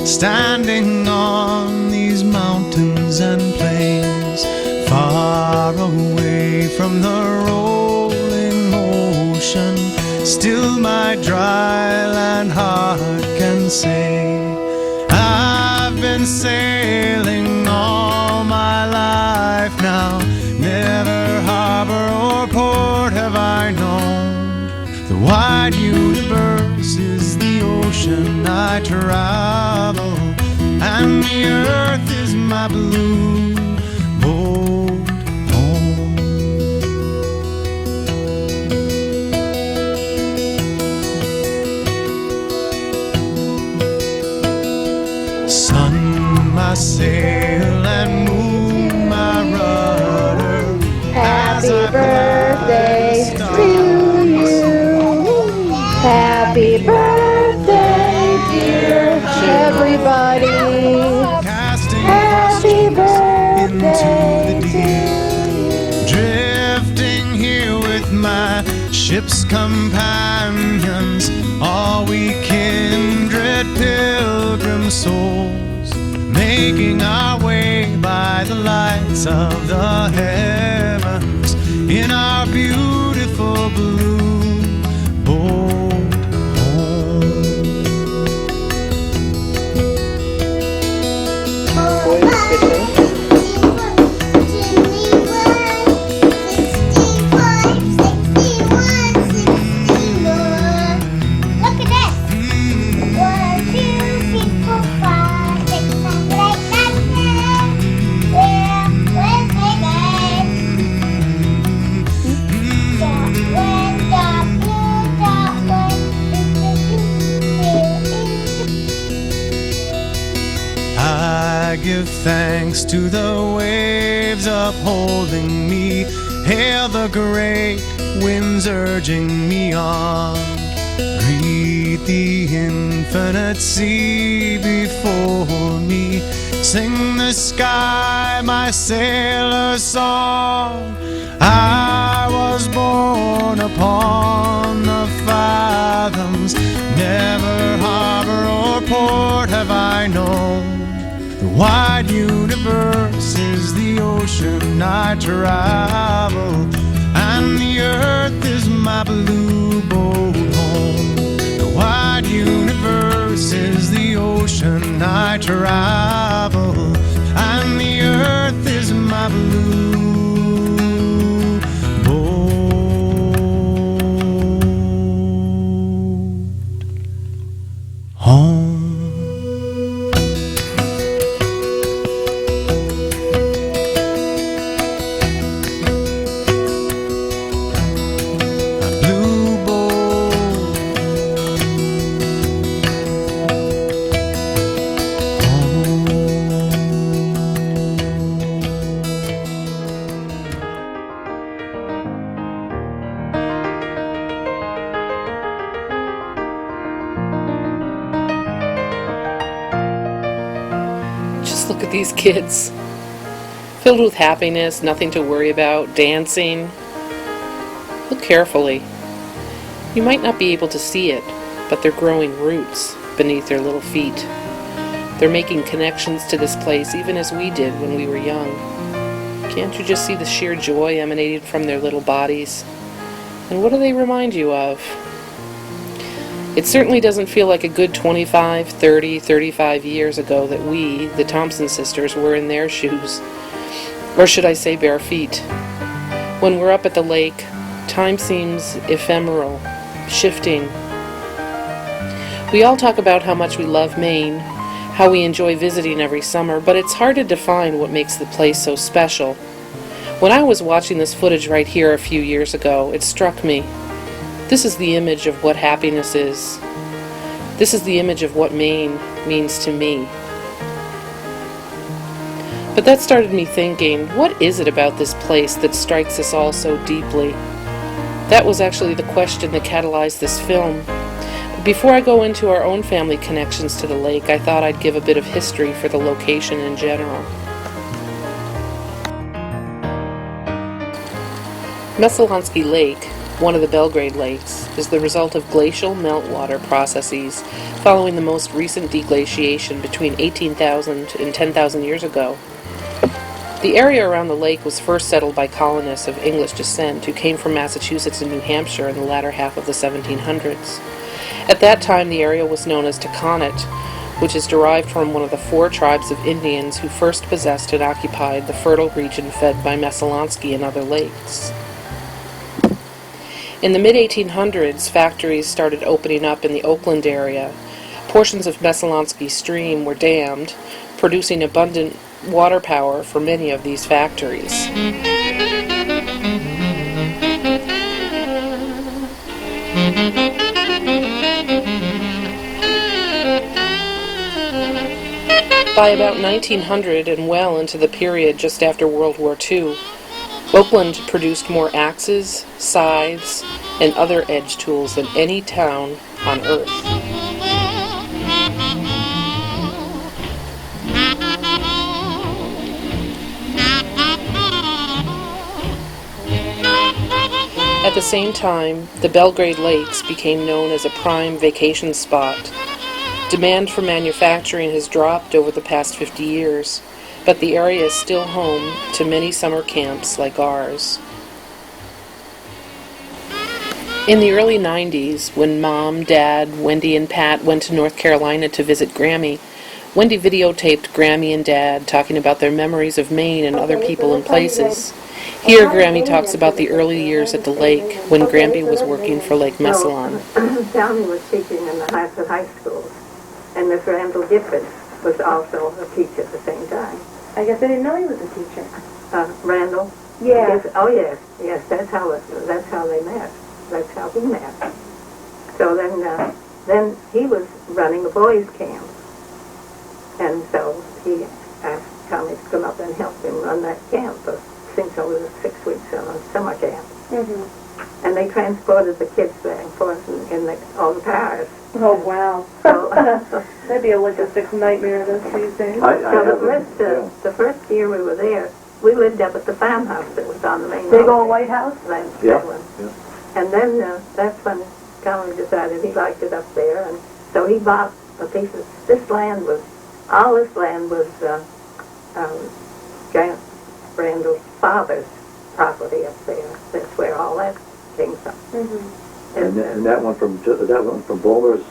Standing on these mountains and plains, far away from the rolling ocean, still my dry land heart can say, I've been sailing all my life now, never harbor or port have I known. The wide universe is the ocean I travel, and the earth is my blue boat home. Sun, my sail, and moon, my rudder. Happy birthday to you. Happy birthday, dear everybody. Happy birthday to you. Drifting here with my ship's companions, all we kindred pilgrim souls, making our way by the lights of the heavens in our beautiful blue boat home. I give thanks to the waves upholding me, hail the great winds urging me on. Greet the infinite sea before me, sing the sky my sailor's song. I was born upon the fathoms, never harbor or port have I known. The wide universe is the ocean I travel, and the earth is my blue boat home. The wide universe is the ocean I travel, and the earth is my blue boat home. Look at these kids, filled with happiness, nothing to worry about, dancing. Look carefully. You might not be able to see it, but they're growing roots beneath their little feet. They're making connections to this place even as we did when we were young. Can't you just see the sheer joy emanating from their little bodies? And what do they remind you of? It certainly doesn't feel like a good 25, 30, 35 years ago that we, the Thompson sisters, were in their shoes. Or should I say bare feet. When we're up at the lake, time seems ephemeral, shifting. We all talk about how much we love Maine, how we enjoy visiting every summer, but it's hard to define what makes the place so special. When I was watching this footage right here a few years ago, it struck me. This is the image of what happiness is. This is the image of what Maine means to me. But that started me thinking, what is it about this place that strikes us all so deeply? That was actually the question that catalyzed this film. But before I go into our own family connections to the lake, I thought I'd give a bit of history for the location in general. Messalonski Lake, one of the Belgrade lakes, is the result of glacial meltwater processes following the most recent deglaciation between 18,000 and 10,000 years ago. The area around the lake was first settled by colonists of English descent who came from Massachusetts and New Hampshire in the latter half of the 1700s. At that time, the area was known as Taconic, which is derived from one of the 4 tribes of Indians who first possessed and occupied the fertile region fed by Messalonski and other lakes. In the mid-1800s, factories started opening up in the Oakland area. Portions of Messalonski Stream were dammed, producing abundant water power for many of these factories. By about 1900 and well into the period just after World War II, Oakland produced more axes, scythes, and other edge tools than any town on Earth. At the same time, the Belgrade Lakes became known as a prime vacation spot. Demand for manufacturing has dropped over the past 50 years, but the area is still home to many summer camps like ours. In the early 90s, when Mom, Dad, Wendy, and Pat went to North Carolina to visit Grammy, Wendy videotaped Grammy and Dad talking about their memories of Maine and other people and places. Here, Grammy talks about the early years at the lake when Grammy was working for Lake Messalon. Downey was teaching in the high schools, and Miss Randall Gifford was also a teacher at the same time. I guess I didn't know he was a teacher. Randall? Yeah. Yes, oh yes, that's how they met. That's how he met. So then he was running a boys' camp, and so he asked Tommy to come up and help him run that camp. Since I was 6 weeks on a summer camp. Mm-hmm. And they transported the kids back and forth in on cars. Oh, wow. So, That'd be a logistics nightmare these days. the first year we were there, we lived up at the farmhouse that was on the main road. Big old White House? That one. Yeah. And then that's when Tommy decided he liked it up there, and so he bought a piece of, all this land was Grant Randall's father's property up there. That's where all that came from. Mm-hmm. And that one from Bulmer's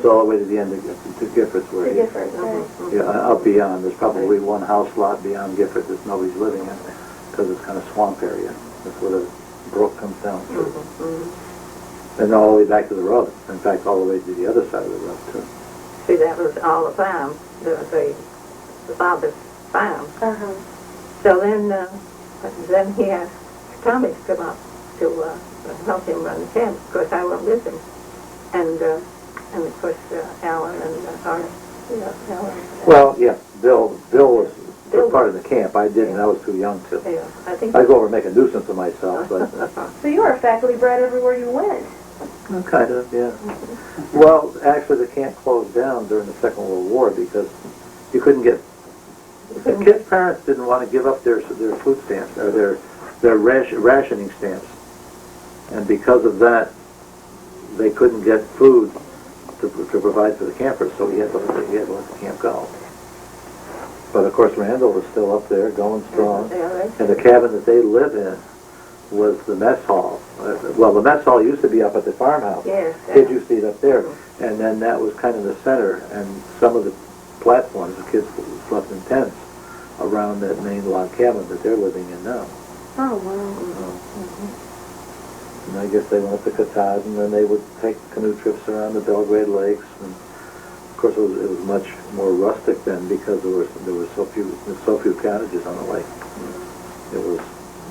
all the way to the end of to Giffords, where Giffords, right. Yeah, up beyond. There's probably one house lot beyond Giffords that nobody's living in because it's kind of swamp area. That's where the brook comes down through. Mm-hmm. And all the way back to the road. In fact, all the way to the other side of the road too. See, that was all the farm. The father's farm. Uh-huh. So then he asked Tommy to come up to help him run the camp. Of course, I went with him, and of course Alan and Alan. Well, yeah, Bill was part of the camp. I didn't. I was too young to. Yeah, I think. I'd go over and make a nuisance of myself, but. So you were a faculty brat everywhere you went. Kind of, yeah. Well, actually, the camp closed down during the Second World War because you couldn't get. The kids' parents didn't want to give up their food stamps or their rationing stamps, and because of that, they couldn't get food to provide for the campers. So he had to let the camp go. But of course, Randall was still up there, going strong, and the cabin that they lived in was the mess hall. Well, the mess hall used to be up at the farmhouse. Yes. Kids used to eat up there, and then that was kind of the center, and some of the platforms, the kids slept in tents around that main log cabin that they're living in now. Oh, wow. And I guess they went up to Kataz, and then they would take canoe trips around the Belgrade Lakes. And of course, it was much more rustic then because there were so few cottages on the lake. It was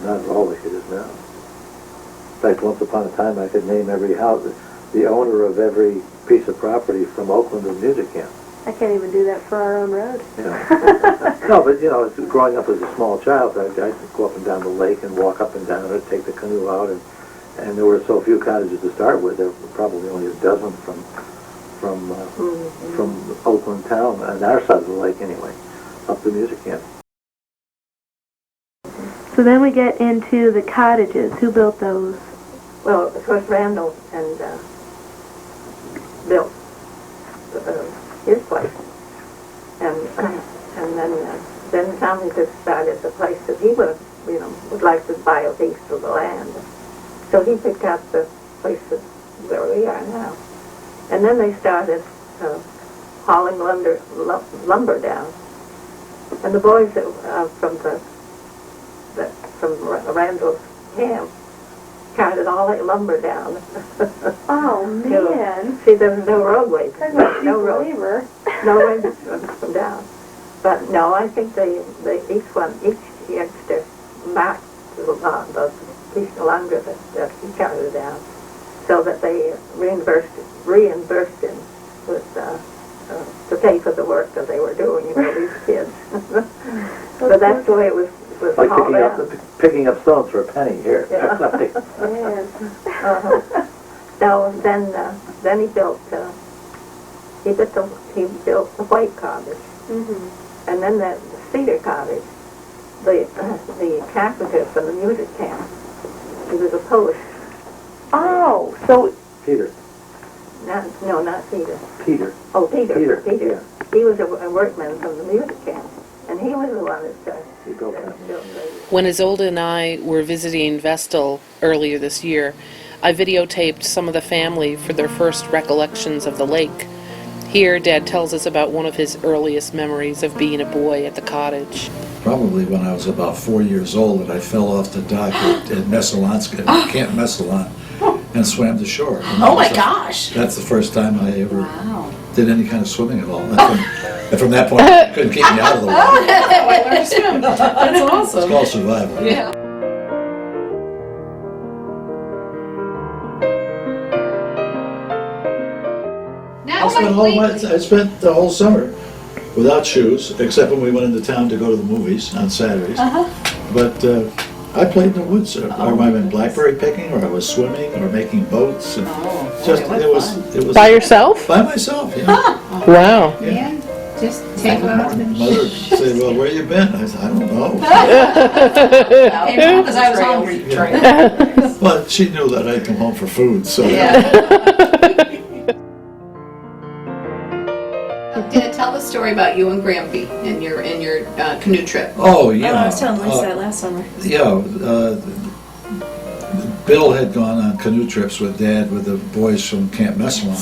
not at all like it is now. In fact, once upon a time, I could name every house, the owner of every piece of property from Oakland and Music Camp. I can't even do that for our own road. Yeah. No, but you know, growing up as a small child, I'd go up and down the lake and walk up and down it, take the canoe out, and there were so few cottages to start with. There were probably only a dozen from Oakland town, on our side of the lake anyway, up to music camp. So then we get into the cottages. Who built those? Well, of course, Randall and built his place, and then Tommy just started the place that he would like to buy a piece of the land. So he picked up the place where we are now, and then they started hauling lumber down, and the boys from Randall's camp carted all that lumber down. Oh, man. See, there was no roadways. Talk about No cheap road. labor. No way to come down. But no, I think each youngster marked the piece of lumber that he carried down, so that they reimbursed him with to pay for the work that they were doing, these kids. So that's the way it was Like hauled down. picking up stones for a penny here. Yeah. Man. So then he built the White Cottage, Mm-hmm. and then the Cedar Cottage. The carpenter from the music camp. He was a post. Oh, so Peter. Not Peter. Peter. Oh, Peter. Yeah. He was a workman from the music camp, and he was the one that He built that. built the... When Isolde and I were visiting Vestal earlier this year, I videotaped some of the family for their first recollections of the lake. Here, Dad tells us about one of his earliest memories of being a boy at the cottage. Probably when I was about 4 years old and I fell off the dock at Messalonska, Camp Messalon, and swam to shore. And Oh my that was gosh. That's the first time I ever Wow. did any kind of swimming at all. And from that point, it couldn't keep me out of the water. I learned to swim. That's It's awesome. called survival. Yeah. I spent the whole summer without shoes, except when we went into town to go to the movies on Saturdays. But I played in the woods. I went blackberry picking, or I was swimming, or making boats. And it was By yourself? by myself. Yeah. Wow. Yeah. Just take them out. Mother would say, "Well, where you been?" I said, "I don't know." Because I was hungry. But she knew that I'd come home for food, so. Dad, tell the story about you and Grampy and your canoe trip. Oh yeah. I was telling Lisa that last summer. Yeah. Bill had gone on canoe trips with Dad with the boys from Camp Messalon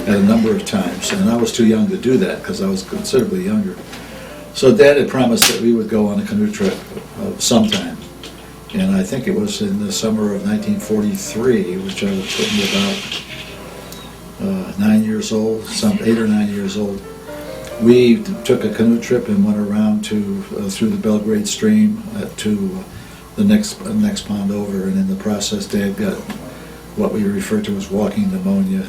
at a number of times, and I was too young to do that because I was considerably younger. So Dad had promised that we would go on a canoe trip sometime, and I think it was in the summer of 1943, which I was probably about 9 years old, 8 or 9 years old. We took a canoe trip and went around through the Belgrade Stream to the next pond over, and in the process Dad got what we refer to as walking pneumonia,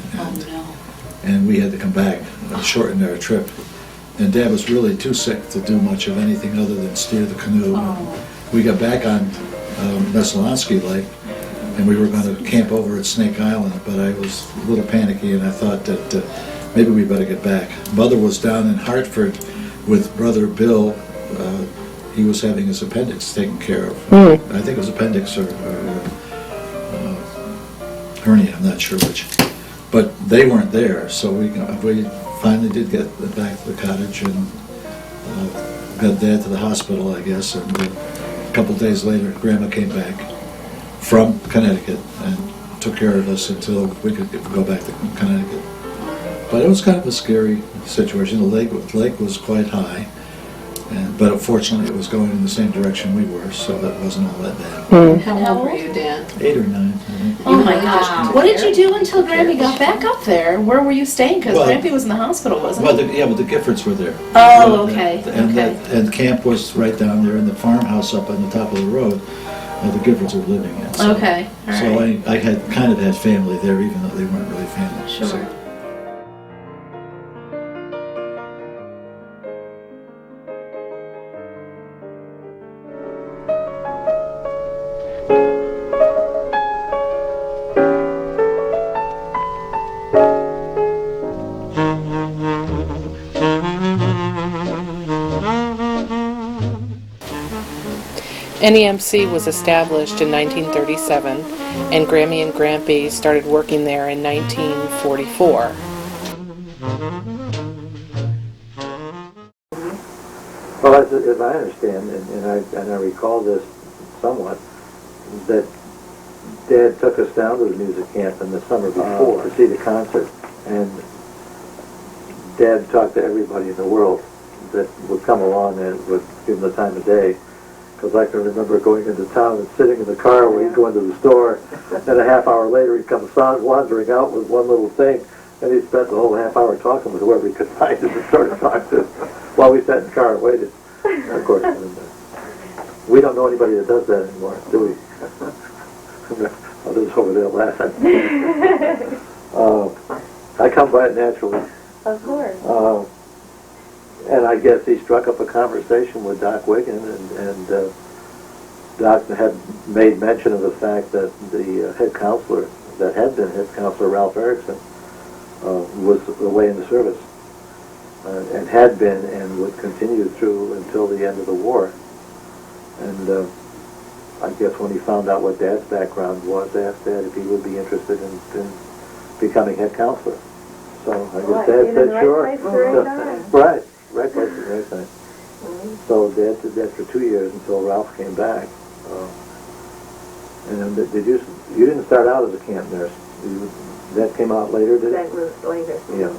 and we had to come back, shorten our trip. And Dad was really too sick to do much of anything other than steer the canoe. We got back on Messalonsky Lake, and we were going to camp over at Snake Island, but I was a little panicky, and I thought that maybe we better get back. Mother was down in Hartford with brother Bill. He was having his appendix taken care of. I think it was appendix or hernia, I'm not sure which. But they weren't there, so we finally did get back to the cottage and got Dad to the hospital, I guess, and a couple days later Grandma came back from Connecticut and took care of us until we could go back to Connecticut. But it was kind of a scary situation. The lake was quite high, but unfortunately it was going in the same direction we were, so that wasn't all that bad. How old were you, Dad? 8 or 9, I think. Oh my gosh. What did you do until Grampy got back up there? Where were you staying? Because Well- Grampy was in the hospital, wasn't Well, he? but the Giffords were there. Oh, okay, And, okay. and camp was right down there in the farmhouse up on the top of the road. The Giffords were living in. So, Okay, all So right. I had kind of had family there, even though they weren't really family. Sure. So. NEMC was established in 1937, and Grammy and Grampy started working there in 1944. Well, as I understand, and I recall this somewhat, that Dad took us down to the music camp in the summer before to see the concert, and Dad talked to everybody in the world that would come along and would give him the time of day. Because I can remember going into town and sitting in the car where he'd go into the store, and a half hour later he'd come wandering out with one little thing, and he spent the whole half hour talking with whoever he could find and sort of talk to while we sat in the car and waited. Of course, we don't know anybody that does that anymore, do we? Others over there laughing. I come by it naturally. Of course. And I guess he struck up a conversation with Doc Wiggin, and Doc had made mention of the fact that the head counselor, that had been head counselor Ralph Erickson, was away in the service, and had been and would continue through until the end of the war. And I guess when he found out what Dad's background was, asked Dad if he would be interested in becoming head counselor. So I guess Dad said sure. Right place, right time. Right. Right place at the right time. So Dad did that for 2 years until Ralph came back. And then you didn't start out as a camp nurse. That came out later, did it? That was later. Yeah.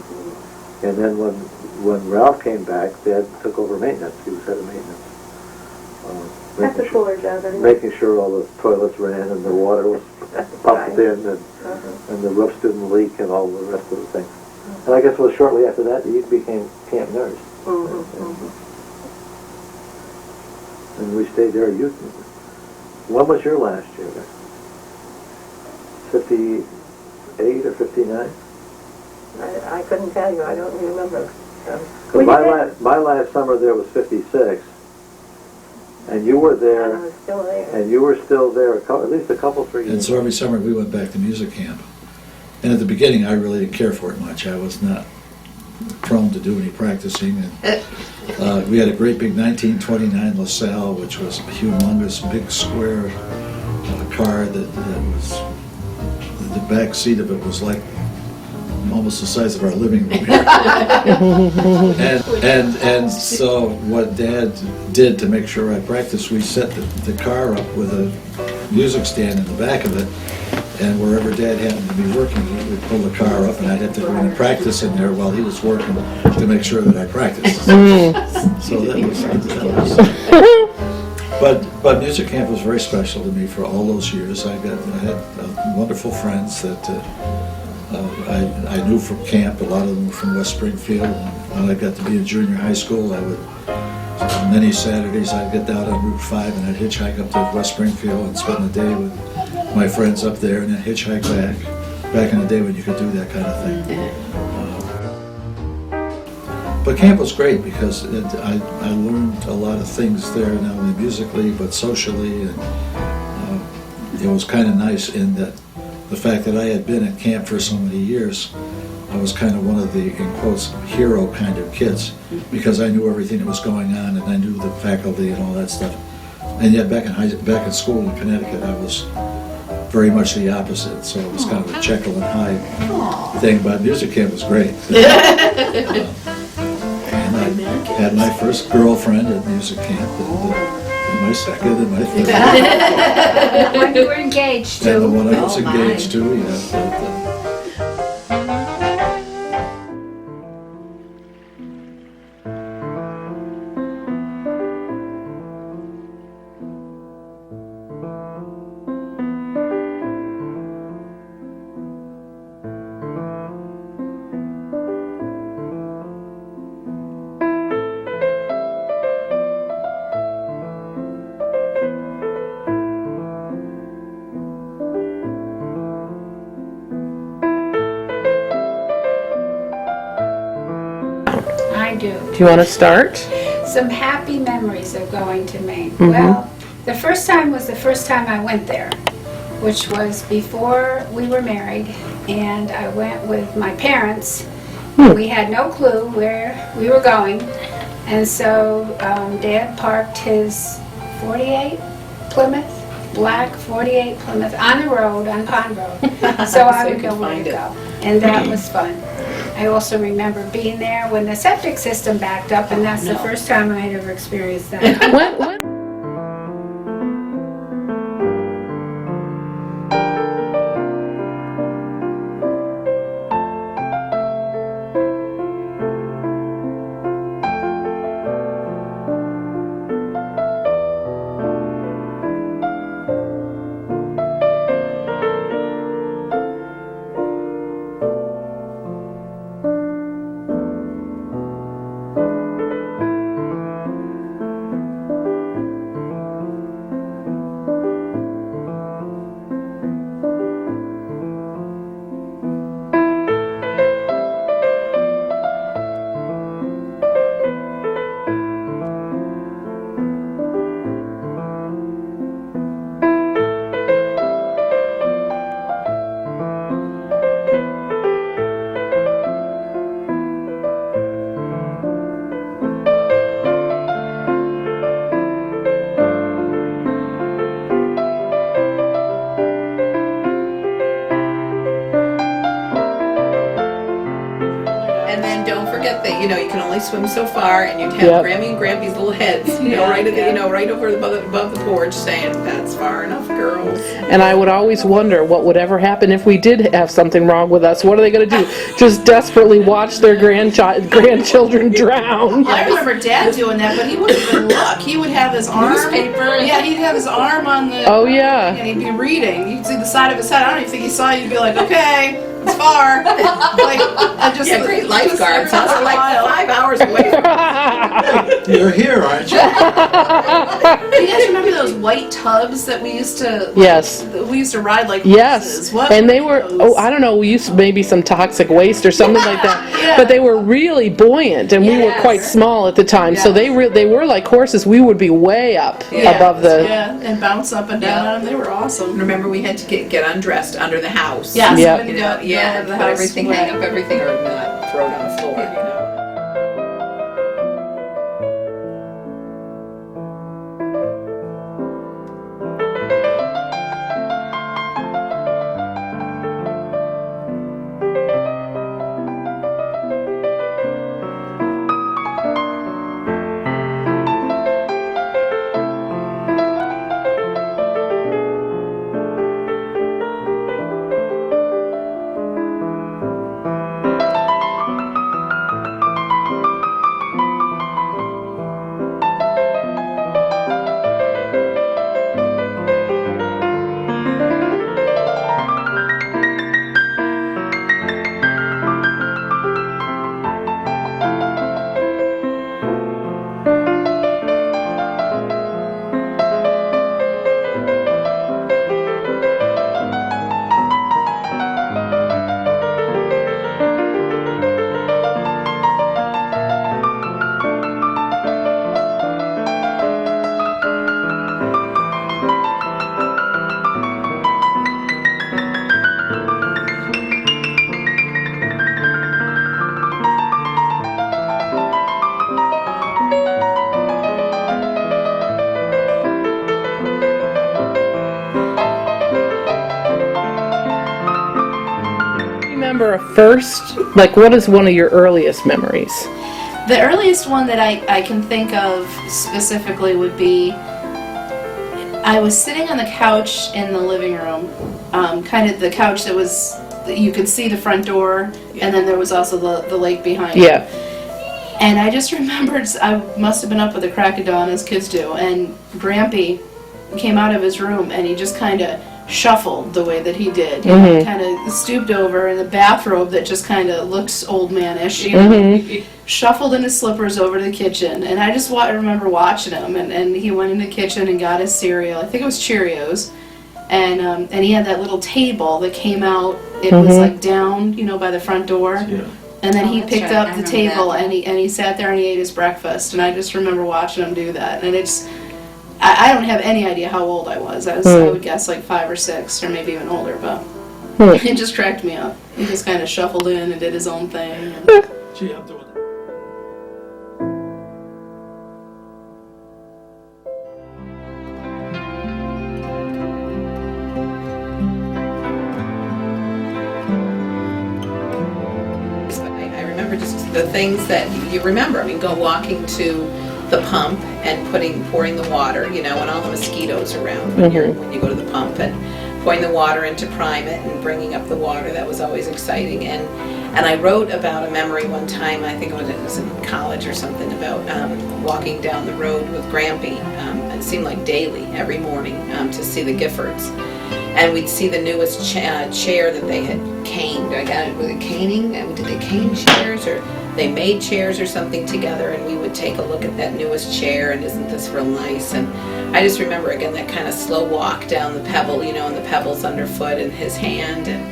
And then when Ralph came back, Dad took over maintenance. He was head of maintenance. That's a cooler job, isn't it? Making sure all the toilets ran and the water was pumped in and the roofs didn't leak and all the rest of the things. And I guess it was shortly after that you became camp nurse. And we stayed there. When was your last year there? 58 or 59? I couldn't tell you. I don't remember. My last summer there was 56. And you were there. I was still there. And you were still there at least a couple, 3 years. And so every summer we went back to music camp. And at the beginning I really didn't care for it much. I was not prone to do any practicing. And, we had a great big 1929 LaSalle, which was a humongous, big square car that was, the back seat of it was like almost the size of our living room here. and so what Dad did to make sure I practiced, we set the car up with a music stand in the back of it, and wherever Dad happened to be working, he would pull the car up, and I'd have to go in and practice in there while he was working to make sure that I practiced. So that was but music camp was very special to me for all those years. I had wonderful friends that I knew from camp. A lot of them were from West Springfield. And when I got to be in junior high school, many Saturdays I'd get down on Route 5 and I'd hitchhike up to West Springfield and spend the day with my friends up there and then hitchhike back in the day when you could do that kind of thing. But camp was great because I learned a lot of things there, not only musically but socially, and it was kind of nice in that the fact that I had been at camp for so many years, I was kind of one of the, in quotes, hero kind of kids, because I knew everything that was going on and I knew the faculty and all that stuff. And yet back in school in Connecticut, I was very much the opposite, so it was kind of a Jekyll and Hyde thing, but music camp was great. And I had my first girlfriend at music camp, and my second, and my third. When you were engaged to. And the one I was engaged to, yeah. I do. Do you want to start? Some happy memories of going to Maine. Well, the first time was the first time I went there, which was before we were married, and I went with my parents. We had no clue where we were going, and so Dad parked his 48 Plymouth, black 48 Plymouth, on the road, on Pond Road. So I So you would can go where find to it. go. And that was fun. I also remember being there when the septic system backed up, and that's the first time I had ever experienced that. When And then don't forget that, you can only swim so far, and you'd have Yep. Grammy and Grampy's little heads, right at the, right over above the porch saying, that's far enough, girls. And I would always wonder what would ever happen if we did have something wrong with us. What are they going to do? Just desperately watch their grandchildren drown? I remember Dad doing that, but he wouldn't even look. He would have his arm. Newspaper. Yeah, he'd have his arm on the. Oh, yeah. And he'd be reading. You'd see the side of his head. I don't even think he saw you. You'd be like, okay, it's far. Like, I just. Yeah, great lifeguards. Just Those are like wild. 5 hours away from You're here, aren't you? Do you guys remember those white tubs that we used to? Yes. We used to ride like Yes, horses. What and they were, those? I don't know, we used maybe some toxic waste or something like that, but they were really buoyant, and we were Yes. quite small at the time, so they were like horses. We would be way up above the, Yeah, and bounce up and down on them. They were awesome. Remember, we had to get undressed under the house. Yes, Yeah. when you Go go yeah, to the put house everything, where- hang up everything, or not, throw it on the floor, remember a first, like what is one of your earliest memories? The earliest one that I can think of specifically would be I was sitting on the couch in the living room, kind of the couch that was, you could see the front door, and then there was also the lake behind it. Yeah. And I just remembered, I must have been up with the crack of dawn, as kids do, and Grampy came out of his room and he just kind of shuffled the way that he did. You know, kind of stooped over in a bathrobe that just kind of looks old manish, you know. Shuffled in his slippers over to the kitchen, and I just remember watching him, and he went in the kitchen and got his cereal. I think it was Cheerios, and he had that little table that came out. It was like down, you know, by the front door. Yeah. And then he that's picked right, up I the remember table that. and he sat there and he ate his breakfast. And I just remember watching him do that. And it's, I don't have any idea how old I was. I would guess like 5 or 6 or maybe even older. But it just cracked me up. He just kind of shuffled in and did his own thing. And Gee, I'm doing that. the things that you remember. I mean, go walking to the pump and pouring the water, and all the mosquitoes around when you go to the pump, and pouring the water in to prime it and bringing up the water. That was always exciting. And I wrote about a memory one time, I think it was in college or something, about walking down the road with Grampy. It seemed like daily, every morning, to see the Giffords. And we'd see the newest chair that they had caned. I got it with a caning. Did they cane chairs, or they made chairs or something together? And we would take a look at that newest chair, and isn't this real nice? And I just remember again that kind of slow walk down the pebble, and the pebbles underfoot, and his hand and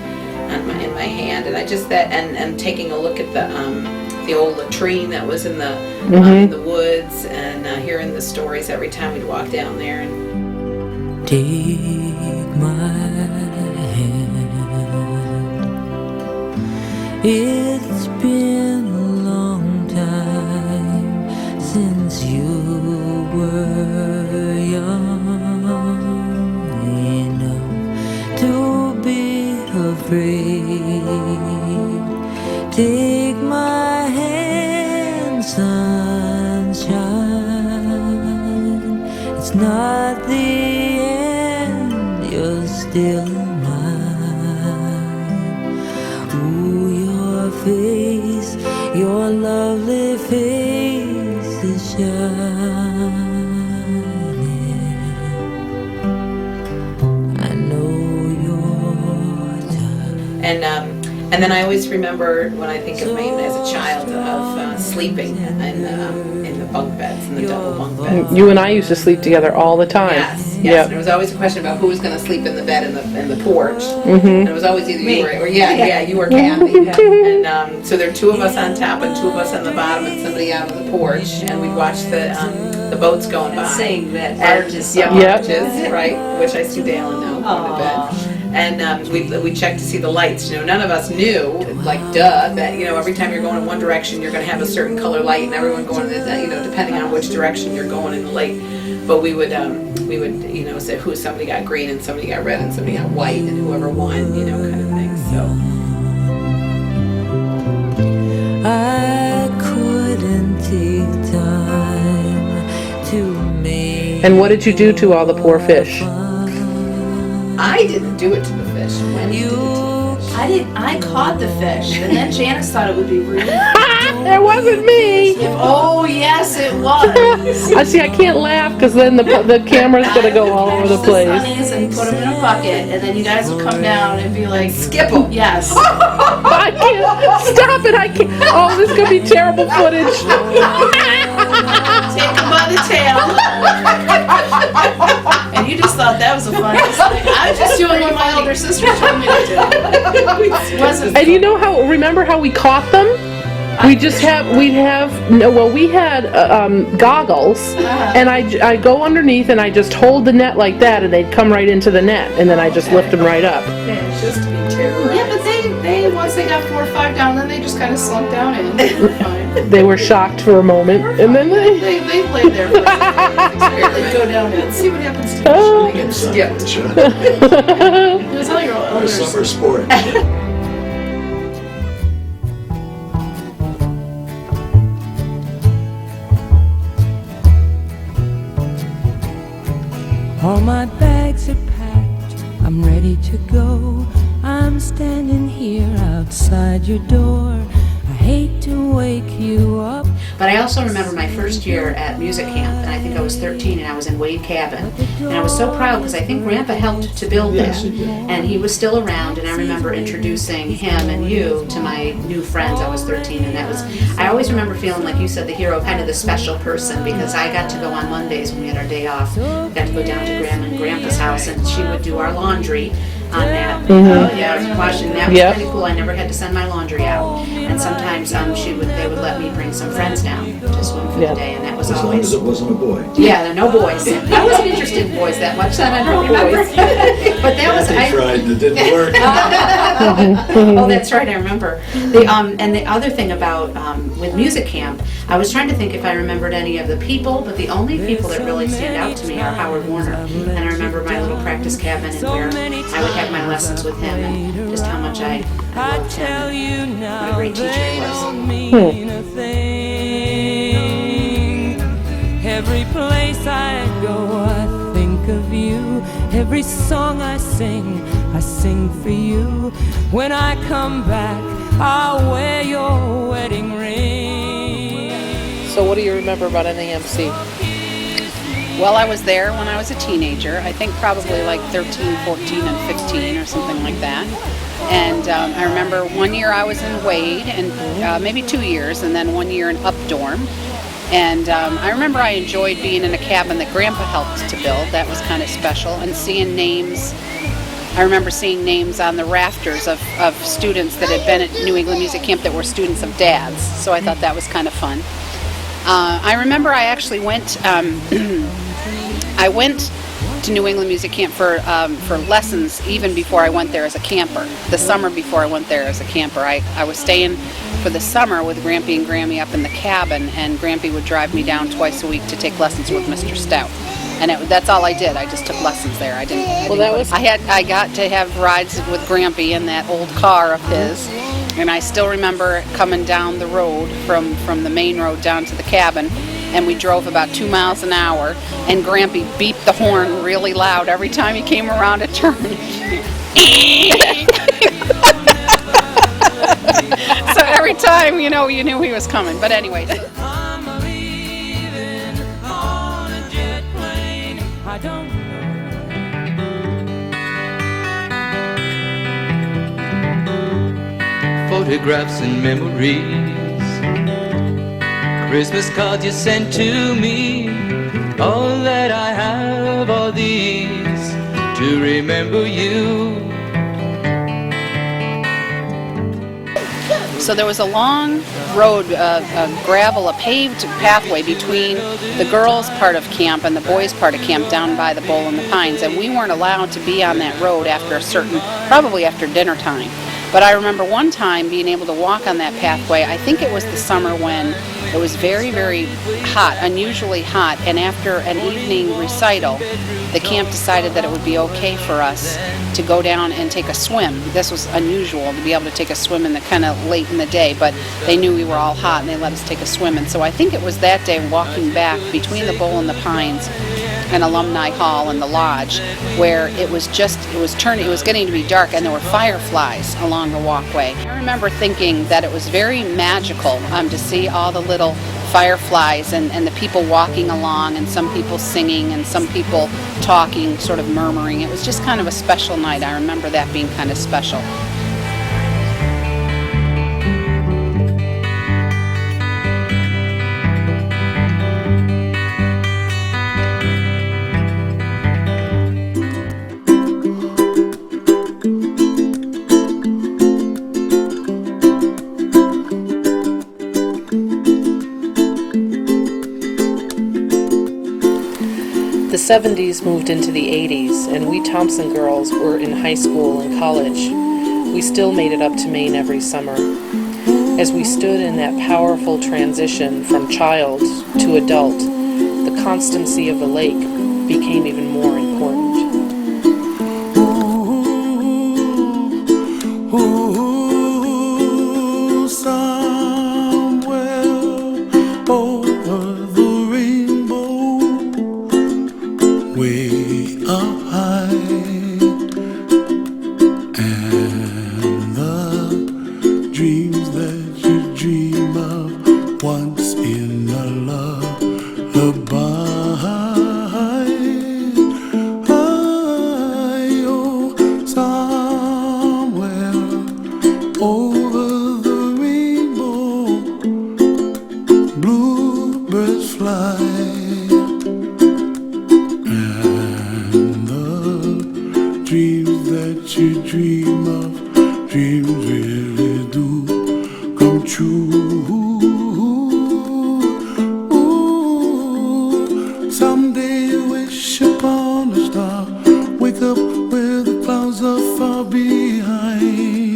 in my hand, and I just and taking a look at the old latrine that was in the woods, and hearing the stories every time we'd walk down there. And take my hand. It's been a long time since you were young enough to be afraid. Take my hand, sunshine. It's not the end, you're still mine. Ooh, your face, your lovely face is shining. I know you're tired. And then I always remember when I think of Maine as a child of sleeping in the bunk beds, in the double bunk beds. You and I used to sleep together all the time. Yes. Yep. And there was always a question about who was going to sleep in the bed in the porch. And it was always either you or you or Kathy. And so there are two of us on top and two of us on the bottom, and somebody out on the porch, and we'd watch the boats going by. Sing that barges. Barges, right? Which I see Dale now going to bed. And we checked to see the lights. None of us knew, like that every time you're going in one direction, you're going to have a certain color light, and everyone going depending on which direction you're going in the light. But we would say who somebody got green and somebody got red and somebody got white, and whoever won, kind of thing. So I couldn't take time to make. And what did you do to all the poor fish? I didn't do it to the fish. When you did it to the fish. I caught the fish, and then Janice thought it would be rude. It wasn't me. Oh yes, it was. I see. I can't laugh because then the camera's gonna go all over the place. Sunnies and put them in a bucket, and then you guys would come down and be like, Skip them. yes. I can't stop it. I can't. Oh, this is gonna be terrible footage. Take them by the tail. And you just thought that was the funniest thing. I was just doing what my older sister told me to do. It wasn't And you know remember how we caught them? We had goggles, and I go underneath and I just hold the net like that, and they'd come right into the net, and then I just lift them right up. Just to be terrorized. Yeah, but they once they got 4 or 5 down, then they just kind of slunk down and they were fine. They were shocked for a moment, and then They laid there for They'd go down and see what happens to Oh. They get skipped. you. Tell your elders. Summer sport. All my bags are packed, I'm ready to go. I'm standing here outside your door. I hate to wake you up. But I also remember my first year at music camp, and I think I was 13, and I was in Wade Cabin. And I was so proud because I think Grandpa helped to build that. And he was still around, and I remember introducing him and you to my new friends. I was 13, and I always remember feeling like you said, the hero, kind of the special person, because I got to go on Mondays when we had our day off. Got to go down to Grandma and Grandpa's house, and she would do our laundry on that. I was washing. That was pretty cool. I never had to send my laundry out. And sometimes they would let me bring some friends down to swim for the day, and that was As long always. as it wasn't a boy. Yeah, there are no boys. I wasn't interested in boys that much, so I don't remember. But that was They tried and it didn't work. Oh, that's right, I remember. And the other thing about with music camp, I was trying to think if I remembered any of the people, but the only people that really stand out to me are Howard Warner. And I remember my little practice cabin and where I would have my lessons with him and just how much I loved him and what a great teacher he was. Every place I go, I think of you. Every song I sing for you. When I come back, I'll wear your wedding ring. So what do you remember about NAMC? Well, I was there when I was a teenager. I think probably like 13, 14, and 15 or something like that. And I remember one year I was in Wade, and maybe 2 years, and then 1 year in Updorm. And I remember I enjoyed being in a cabin that Grandpa helped to build. That was kind of special. And seeing names, I remember seeing names on the rafters of students that had been at New England Music Camp that were students of Dad's. So I thought that was kind of fun. I remember I actually went, I went to New England Music Camp for lessons even before I went there as a camper. The summer before I went there as a camper, I was staying for the summer with Grampy and Grammy up in the cabin, and Grampy would drive me down twice a week to take lessons with Mr. Stout. And that's all I did. I just took lessons there. I didn't. I got to have rides with Grampy in that old car of his, and I still remember coming down the road from the main road down to the cabin. And we drove about 2 miles an hour, and Grampy beeped the horn really loud every time he came around a turn. So every time, you knew he was coming. But anyway. Photographs and memories, Christmas cards you sent to me, all that I have are these to remember you. So there was a long road, gravel, a paved pathway between the girls' part of camp and the boys' part of camp down by the Bowl and the Pines, and we weren't allowed to be on that road probably after dinner time. But I remember one time being able to walk on that pathway. I think it was the summer when it was very, very hot, unusually hot, and after an evening recital, the camp decided that it would be okay for us to go down and take a swim. This was unusual to be able to take a swim in the kind of late in the day, but they knew we were all hot and they let us take a swim. And so I think it was that day walking back between the Bowl and the Pines and Alumni Hall and the lodge where it was getting to be dark and there were fireflies along the walkway. I remember thinking that it was very magical to see all the little fireflies and the people walking along and some people singing and some people talking, sort of murmuring. It was just kind of a special night. I remember that being kind of special. The 70s moved into the 80s, and we Thompson girls were in high school and college. We still made it up to Maine every summer. As we stood in that powerful transition from child to adult, the constancy of the lake became even more important. Wake up where the clouds are far behind.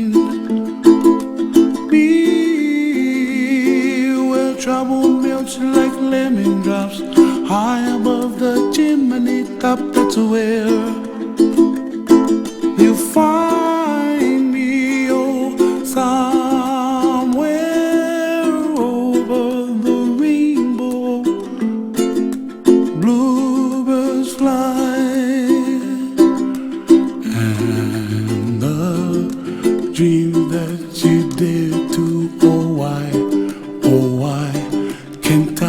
wake up, that's where you find me, oh, somewhere over the rainbow. Bluebirds fly, and the dream that you did to, oh why can't I?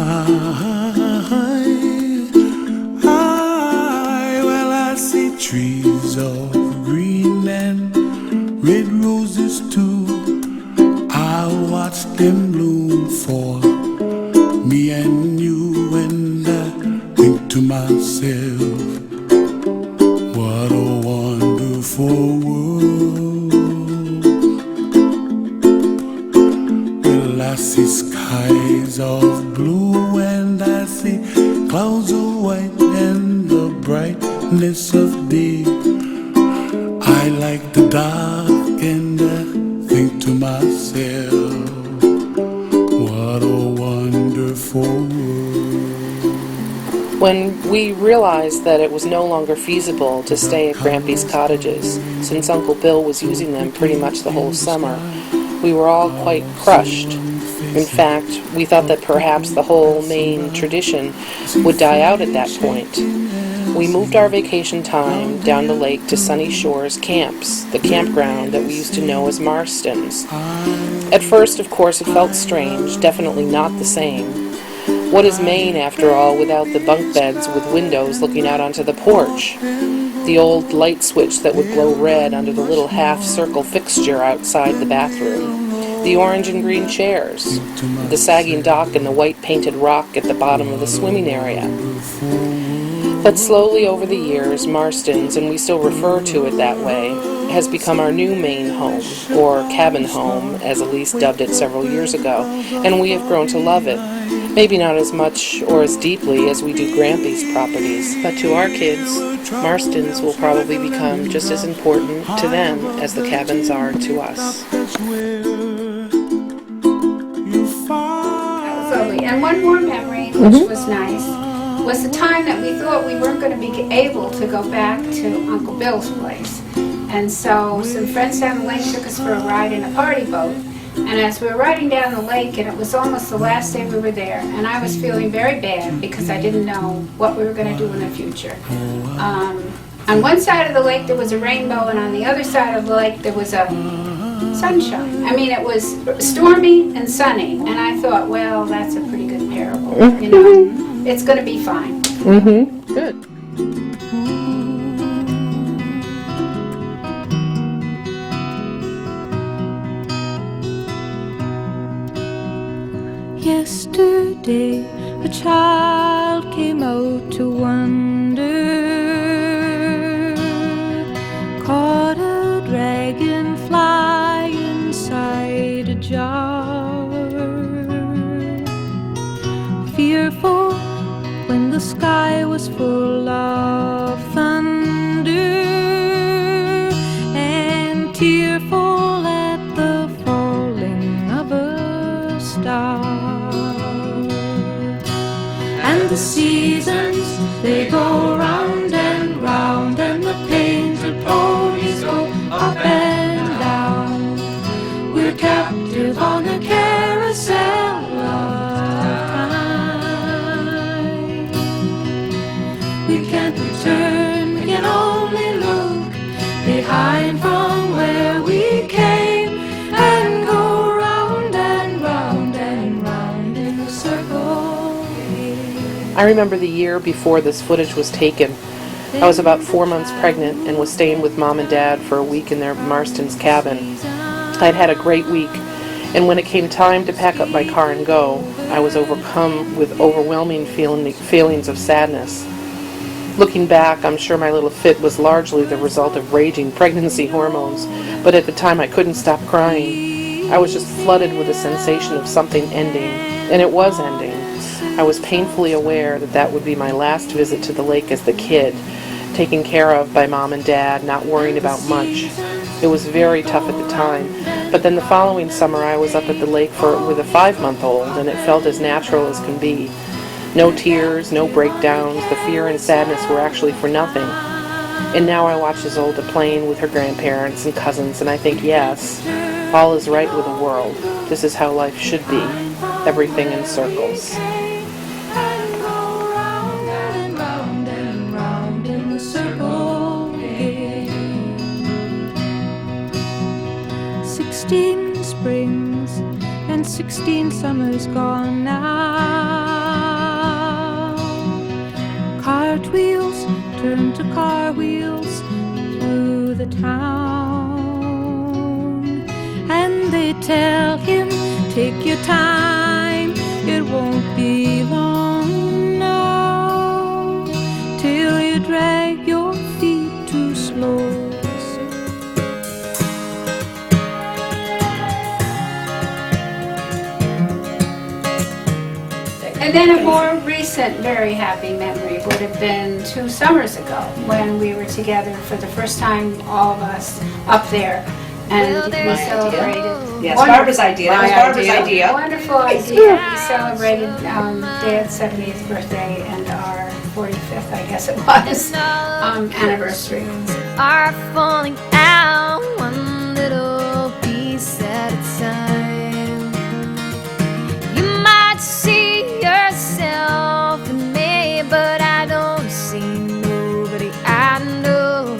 Well, I see trees of green and red roses too. I watch them bloom for me and you, and I think to myself, what a wonderful world. Well, I see skies of blue and I see clouds of white and the brightness of day. I like the dark and I think to myself, what a wonderful world. When we realized that it was no longer feasible to stay at Grampy's cottages, since Uncle Bill was using them pretty much the whole summer, we were all quite crushed. In fact, we thought that perhaps the whole Maine tradition would die out at that point. We moved our vacation time down the lake to Sunny Shores Camps, the campground that we used to know as Marston's. At first, of course, it felt strange, definitely not the same. What is Maine, after all, without the bunk beds with windows looking out onto the porch? The old light switch that would glow red under the little half-circle fixture outside the bathroom. The orange and green chairs. The sagging dock and the white painted rock at the bottom of the swimming area. But slowly over the years, Marston's, and we still refer to it that way, has become our new Maine home, or cabin home, as Elise dubbed it several years ago, and we have grown to love it. Maybe not as much or as deeply as we do Grampy's properties, but to our kids, Marston's will probably become just as important to them as the cabins are to us. That was lovely. And one more memory, which was nice, was the time that we thought we weren't going to be able to go back to Uncle Bill's place. And so some friends down the lake took us for a ride in a party boat. And as we were riding down the lake, and it was almost the last day we were there, and I was feeling very bad because I didn't know what we were going to do in the future. On one side of the lake there was a rainbow, and on the other side of the lake there was a sunshine. I mean, it was stormy and sunny, and I thought, well, that's a pretty good parable. You know, it's going to be fine. Good. Yesterday, a child came out to wander, caught a dragonfly inside a jar. Fearful when the sky was full of thunder, and tearful at the falling of a star. And the seasons, they go round and round, and the painted ponies go up and down. We're captive on a carousel of time. We can't return, we can only look behind from where we came, and go round and round and round in a circle. I remember the year before this footage was taken. I was about 4 months pregnant and was staying with Mom and Dad for a week in their Marston's cabin. I'd had a great week, and when it came time to pack up my car and go, I was overcome with overwhelming feelings of sadness. Looking back, I'm sure my little fit was largely the result of raging pregnancy hormones, but at the time I couldn't stop crying. I was just flooded with a sensation of something ending, and it was ending. I was painfully aware that that would be my last visit to the lake as the kid, taken care of by Mom and Dad, not worrying about much. It was very tough at the time, but then the following summer I was up at the lake with a 5-month-old, and it felt as natural as can be. No tears, no breakdowns. The fear and sadness were actually for nothing. And now I watch Isolde playing with her grandparents and cousins, and I think, yes, all is right with the world. This is how life should be. Everything in circles. And go round and round and round in the circle again. 16 springs and 16 summers gone now. Cartwheels turn to car wheels through the town, and they tell him, take your time, it won't be long now, till you drag your feet too slow. And then a more recent, very happy memory would have been 2 summers ago when we were together for the first time, all of us up there. And we celebrated. Yes, Barbara's idea. That was Barbara's idea. Wonderful idea. We celebrated Dad's 70th birthday and our 45th, I guess it was, anniversary. Are falling out one little piece at a time. You might see yourself in me, but I don't see nobody I know.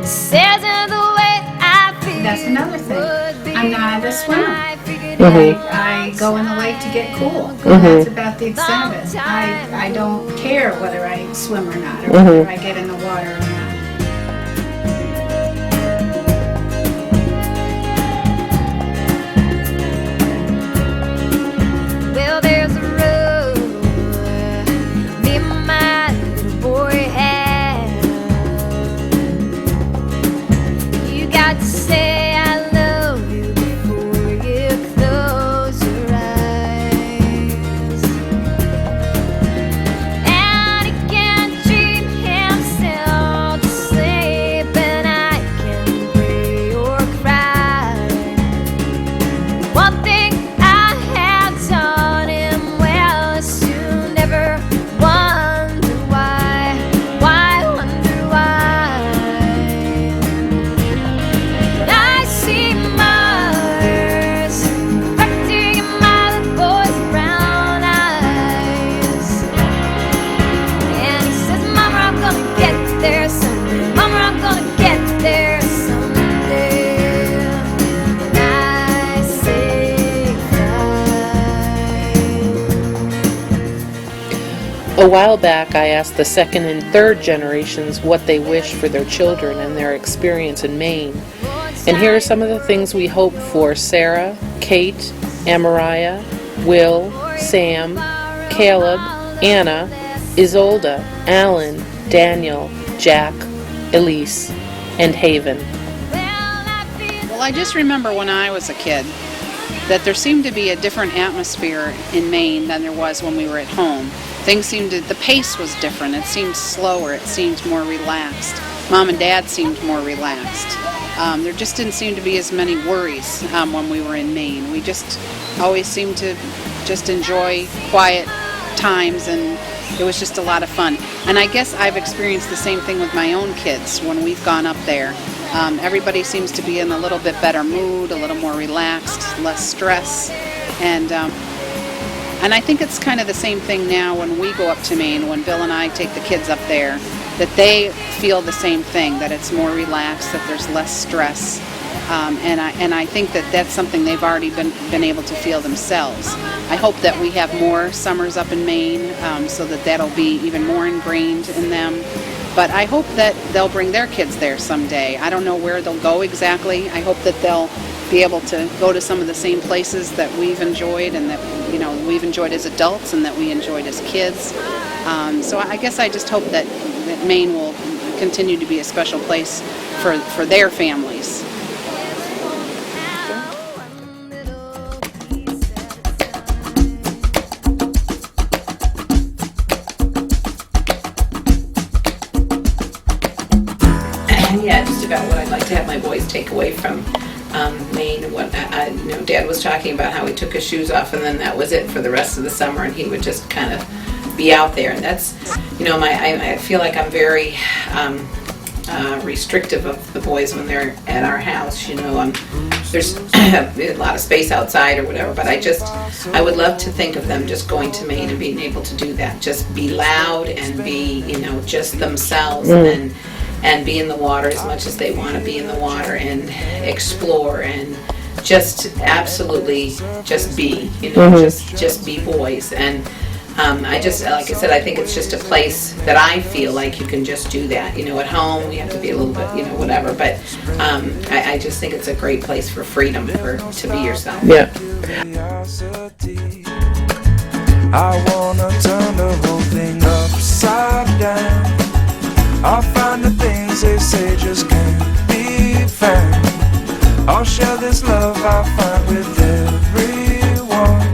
Says it the way I feel. That's another thing. I'm not a swimmer. I go in the lake to get cool. That's about the extent of it. I don't care whether I swim or not, or whether I get in the water or not. Well, there's a road me and my little boy had. You got to say I love you before you close your eyes. And he can't treat himself to sleep, and I can pray or cry. One thing I have taught him well is to never wonder why, wonder why. But I see Mars reflecting in my little boy's brown eyes, and he says, Mama, I'm gonna get there someday. Mama, I'm gonna get there someday. And I say A while back, I asked the second and third generations what they wish for their children and their experience in Maine. And here are some of the things we hope for Sarah, Kate, Amariah, Will, Sam, Caleb, Anna, Isolde, Alan, Daniel, Jack, Elise, and Haven. Well, I just remember when I was a kid that there seemed to be a different atmosphere in Maine than there was when we were at home. The pace was different. It seemed slower. It seemed more relaxed. Mom and Dad seemed more relaxed. There just didn't seem to be as many worries when we were in Maine. We just always seemed to just enjoy quiet times, and it was just a lot of fun. And I guess I've experienced the same thing with my own kids when we've gone up there. Everybody seems to be in a little bit better mood, a little more relaxed, less stress, and I think it's kind of the same thing now when we go up to Maine, when Bill and I take the kids up there, that they feel the same thing, that it's more relaxed, that there's less stress, and I think that that's something they've already been able to feel themselves. I hope that we have more summers up in Maine, so that that'll be even more ingrained in them. But I hope that they'll bring their kids there someday. I don't know where they'll go exactly. I hope that they'll be able to go to some of the same places that we've enjoyed, and that we've enjoyed as adults and that we enjoyed as kids. So I guess I just hope that Maine will continue to be a special place for their families. Yeah, just about what I'd like to have my boys take away from Maine. Dad was talking about how he took his shoes off and then that was it for the rest of the summer, and he would just kind of be out there. And that's, I feel like I'm very restrictive of the boys when they're at our house. There's a lot of space outside or whatever, but I would love to think of them just going to Maine and being able to do that. Just be loud and be, just themselves and be in the water as much as they want to be in the water and explore and just absolutely just be, just be boys. And like I said, I think it's just a place that I feel like you can just do that. At home we have to be a little bit, whatever. But I just think it's a great place for freedom, to be yourself. Yeah. I wanna turn the whole thing upside down. I'll find the things they say just can't be found. I'll share this love I find with everyone.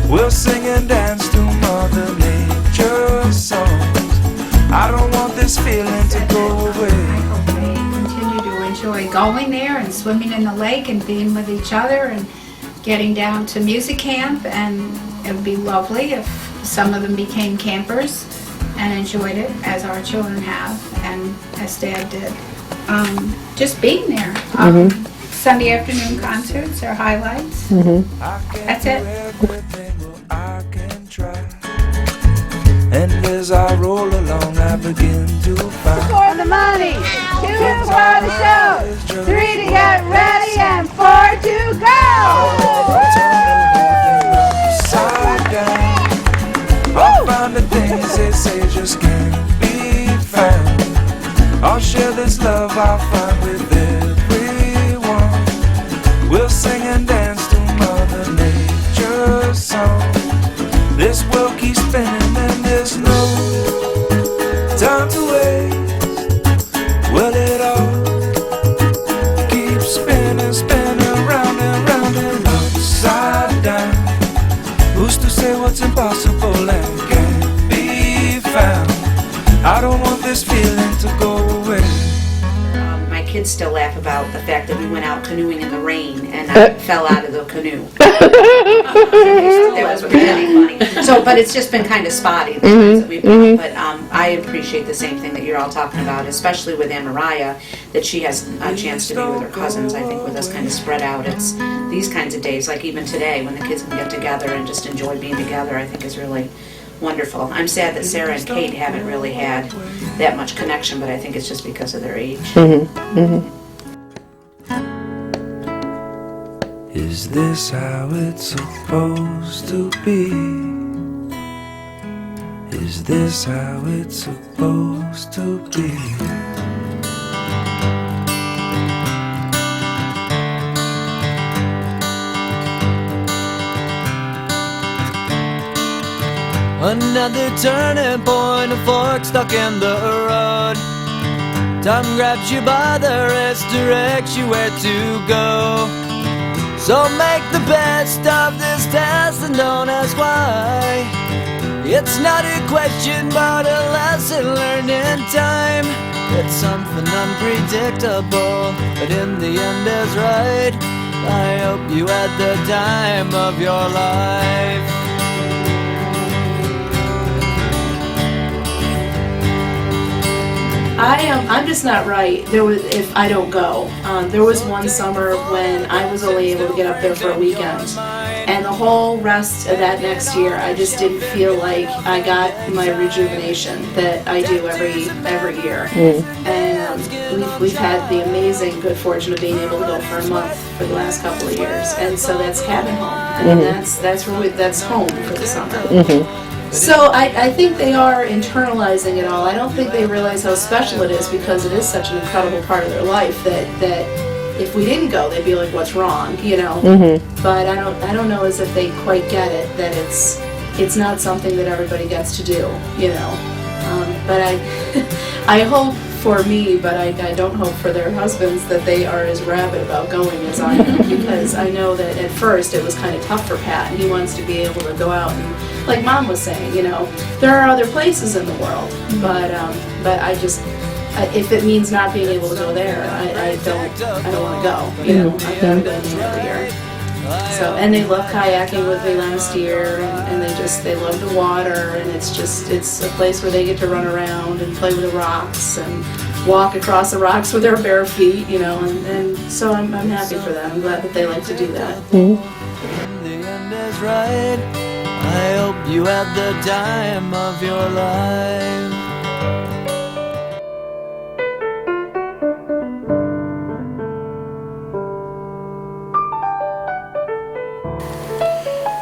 We'll sing and dance to Mother Nature's songs. I don't want this feeling to go away. I hope they continue to enjoy going there and swimming in the lake and being with each other and getting down to music camp. And it would be lovely if some of them became campers and enjoyed it, as our children have and as Dad did. Just being there. Sunday afternoon concerts are highlights. That's it. And as I roll along, I begin to find For the money, 2 for the show, 3 to get ready, and 4 to go. Upside down. I'll find the things they say just can't be found. I'll share this love I find with everyone. We'll sing and dance to Mother Nature's song. This world keeps spinning and there's no time to waste. Well, it all keeps spinning, spinning round and round and upside down. Who's to say what's impossible and can't be found? I don't want this feeling to go away. My kids still laugh about the fact that we went out canoeing in the rain and I fell out of the canoe. That was pretty funny. So, but it's just been kind of spotty, the times that we've done. But I appreciate the same thing that you're all talking about, especially with Ann Mariah, that she has a chance to be with her cousins. I think with us kind of spread out, it's these kinds of days, like even today, when the kids can get together and just enjoy being together, I think is really wonderful. I'm sad that Sarah and Kate haven't really had that much connection, but I think it's just because of their age. Is this how it's supposed to be? Is this how it's supposed to be? Another turning point, a fork stuck in the road. Time grabs you by the wrist, directs you where to go. So make the best of this test and don't ask why. It's not a question but a lesson learned in time. It's something unpredictable, but in the end is right. I hope you had the time of your life. I'm just not right. If I don't go. There was one summer when I was only able to get up there for a weekend, and the whole rest of that next year, I just didn't feel like I got my rejuvenation that I do every year. And we've had the amazing good fortune of being able to go for a month for the last couple of years, and so that's cabin home. I mean, that's home for the summer. So I think they are internalizing it all. I don't think they realize how special it is because it is such an incredible part of their life that if we didn't go, they'd be like, "What's wrong?" But I don't know as if they quite get it that it's not something that everybody gets to do. But I hope for me, but I don't hope for their husbands that they are as rabid about going as I am, because I know that at first it was kind of tough for Pat, and he wants to be able to go out and, like Mom was saying, there are other places in the world, but I if it means not being able to go there, I don't want to go. You know, I've got to go to every year. So, and they love kayaking with me last year, and they love the water, and it's a place where they get to run around and play with the rocks and walk across the rocks with their bare feet, you know, and so I'm happy for them. I'm glad that they like to do that. The end is right. I hope you had the time of your life.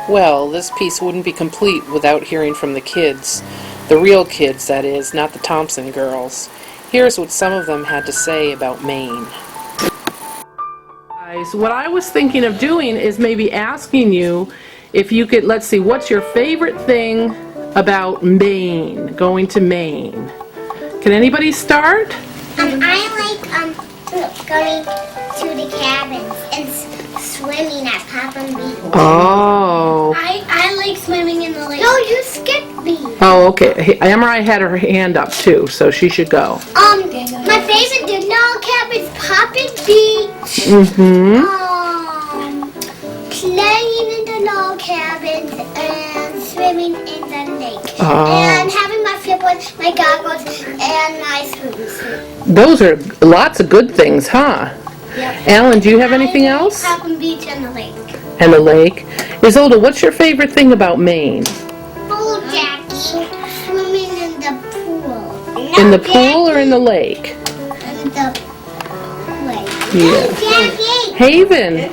Well, this piece wouldn't be complete without hearing from the kids. The real kids, that is, not the Thompson girls. Here's what some of them had to say about Maine. Guys, what I was thinking of doing is maybe asking you if you could, let's see, what's your favorite thing about Maine, going to Maine? Can anybody start? I like going to the cabins and swimming at Popham Beach. Oh. I like swimming in the lake. No, you skipped me. Oh, okay. Emery had her hand up too, so she should go. My favorite log cabin is Popham Beach. Playing in the log cabins and swimming in the lake. Oh. And having my flippers, my goggles, and my swimsuit. Those are lots of good things, huh? Yep. Alan, do you have anything else? Popham Beach and the lake. And the lake. Isolde, what's your favorite thing about Maine? Oh, Jackie, swimming in the pool. In the pool or in the lake? In the lake. Yeah. Jackie. Haven,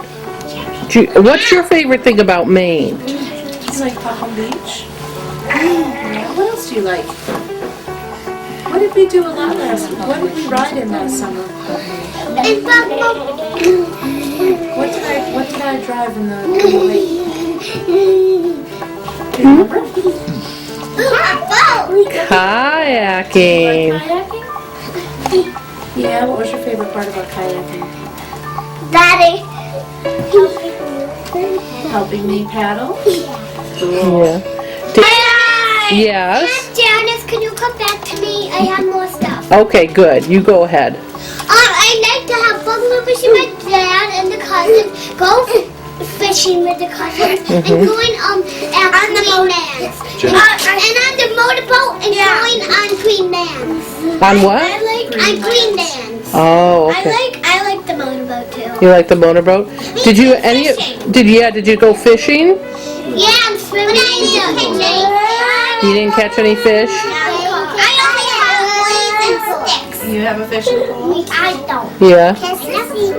what's your favorite thing about Maine? It's like Popham Beach. What else do you like? What did we do a lot last? What did we ride in last summer? What did I drive in the lake? Do you remember? Kayaking. Yeah, what was your favorite part about kayaking? Daddy. Helping me paddle? Yeah. Yes? Aunt Janice, can you come back to me? I have more stuff. Okay, good. You go ahead. I like to have fun fishing with my dad and the cousins. Go fishing with the cousins and going at Queen Man's. And on the motorboat and going on Queen Man's. On what? On Queen Man's. Oh, okay. I like the motorboat too. You like the motorboat? Did you did you go fishing? Yeah, I'm swimming. You didn't catch any fish? I only have blades and sticks. You have a fishing pole? I don't. Yeah. So I'm fishing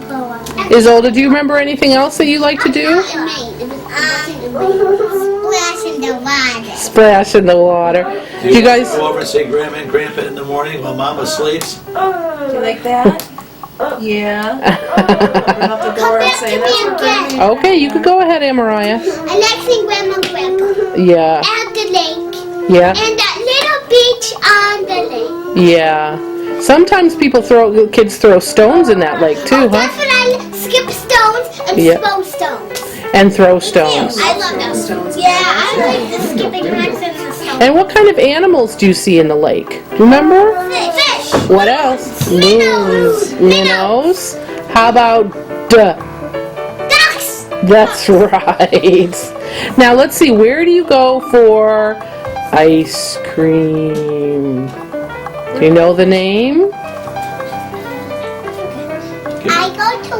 pole. Isolde, do you remember anything else that you like to do? Splash in the water. Splash in the water. Do you guys go over and say Grandma and Grandpa in the morning while Mama sleeps? Do you like that? Yeah. Open up the door and say that. Okay, you could go ahead, Amariah. I like seeing Grandma and Grandpa. Yeah. At the lake. Yeah. And that little beach on the lake. Yeah. Sometimes kids throw stones in that lake too, huh? That's when I skip stones and throw stones. And throw stones. I love those. Yeah, I like the skipping rocks and the stones. And what kind of animals do you see in the lake? Do you remember? Fish. What else? Minnows. Minnows. How about ducks? That's right. Now let's see, where do you go for ice cream? Do you know the name? I go to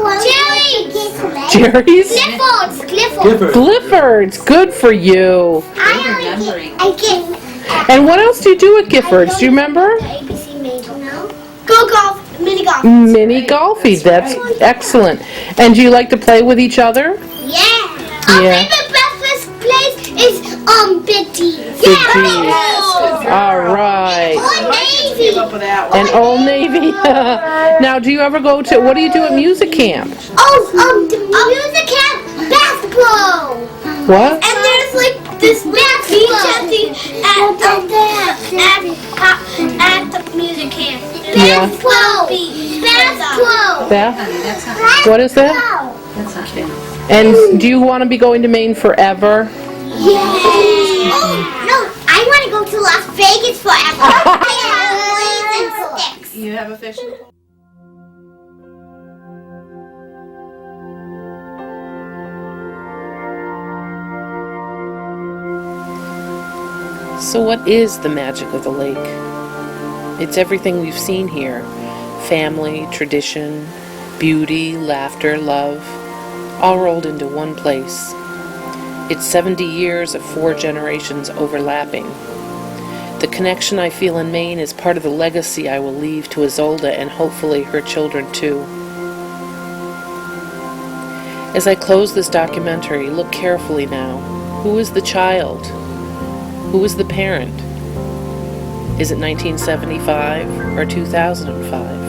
Jerry's? Clifford's. Clifford's. Good for you. I get. And what else do you do at Gifford's? Do you remember? ABC Maple. No. Go golf. Mini golf. Mini golfy. That's excellent. And do you like to play with each other? Yeah. Our favorite breakfast place is Big T's. All right. Old Navy. And Old Navy. Now, do you ever go to? What do you do at music camp? Music camp basketball. What? And there's like this beach at the music camp. Yeah. Basketball. Beth? What is that? That's not fair. And do you want to be going to Maine forever? Yeah. Oh, no, I want to go to Las Vegas forever. have a fish in the pool? So what is the magic of the lake? It's everything we've seen here. Family, tradition, beauty, laughter, love, all rolled into one place. It's 70 years of 4 generations overlapping. The connection I feel in Maine is part of the legacy I will leave to Isolde and hopefully her children too. As I close this documentary, look carefully now. Who is the child? Who is the parent? Is it 1975 or 2005?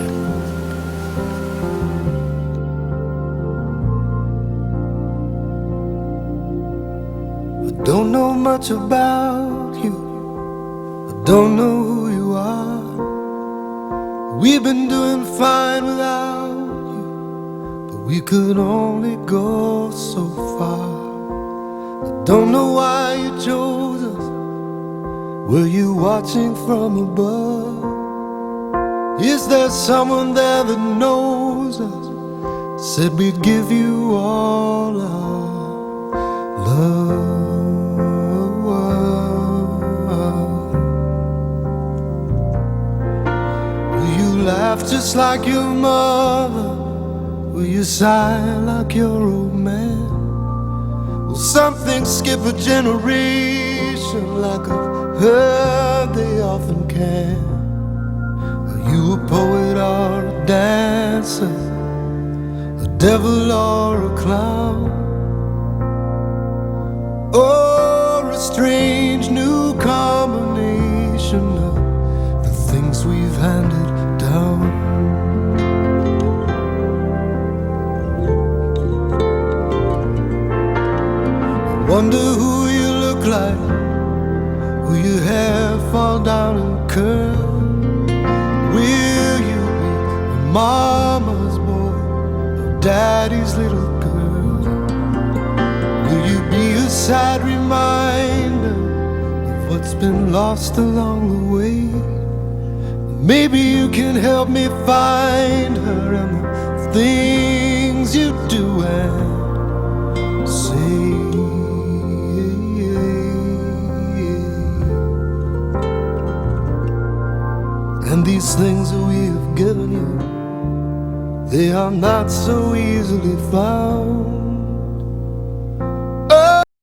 Don't know much about you, I don't know who you are. We've been doing fine without you, but we could only go so far. I don't know why you chose us, were you watching from above? Is there someone there that knows us, said we'd give you all our love? Laugh just like your mother? Will you sigh like your old man? Will something skip a generation like I've heard they often can? Are you a poet or a dancer, a devil or a clown, or a strange new combination of the things we've handed down? I wonder who you look like. Will your hair fall down and curl? Will you be mama's boy or daddy's little girl? Will you be a sad reminder of what's been lost along the way? Maybe you can help me find her and the things you do and say. And these things that we have given you, they are not so easily found.